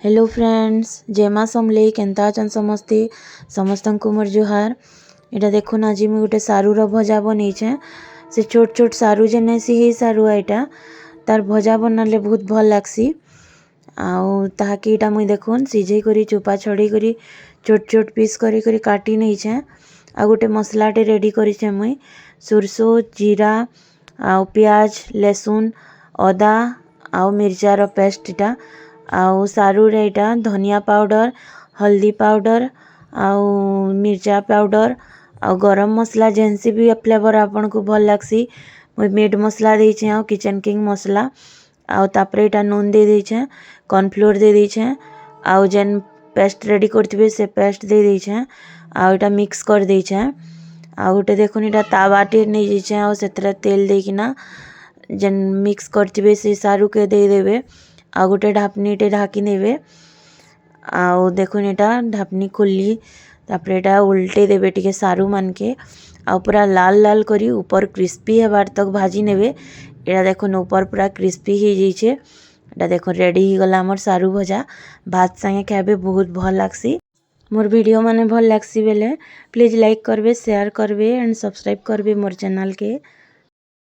Hello friends, जय माँ समलेई केन्ता अछन समस्ते समस्तन को मोर जुहार। एटा देखुन आज मुझे गोटे सारूर भजा बनईछे। से छोट छोट सारू जेने सी सारू एटा तार भजा बनाले बहुत भल लागसी। आउ ताहाके इटा मुई देखुन सिझे करी चोपा छड़ी करी छोट छोट पीस करी करी काटी नहींछे। आ गोटे मसलाटे रेडी करीछे मुई सुरसो जीरा आउ प्याज लहसुन अदा आउ मिर्चार पेस्ट इटा आउ सारू रेटा धनिया पाउडर हल्दी पाउडर आउ मिर्चा पाउडर आउ गरम मसला जेनसी भी फ्लेवर आपन को भल लागसी। मुई मीट मसला देइछे आउ किचन किंग मसला आउ तापरे इटा नून दे देइछे कॉर्नफ्लोर दे देइछे आउ जेन पेस्ट रेडी करथिबे से पेस्ट दे देइछे आउ इटा मिक्स कर देइछे। आउ गोटे देखुन इटा तावाटे नै जेइछे आउ सेतरे तेल देकिना जेन मिक्स करथिबे से सारू के दे देबे। आ गोटे ढापनीटे ढाकी नेबे। आउ देखुन एटा ढापनी खोलली तापरे एटा उल्टे देबे टिके सारू मान के आ पूरा लाल लाल करी ऊपर क्रिस्पी हेबार तक भाजी नेबे। एटा देखुन ऊपर पूरा क्रिस्पी ही जाइछे। एटा देखुन रेडी ही गला हमर सारू भजा भात संगे खाबे बहुत भल लागसी। मोर वीडियो माने भल लागसी बेले प्लीज लाइक करबे शेयर करबे एंड सब्सक्राइब करबे मोर चैनल के।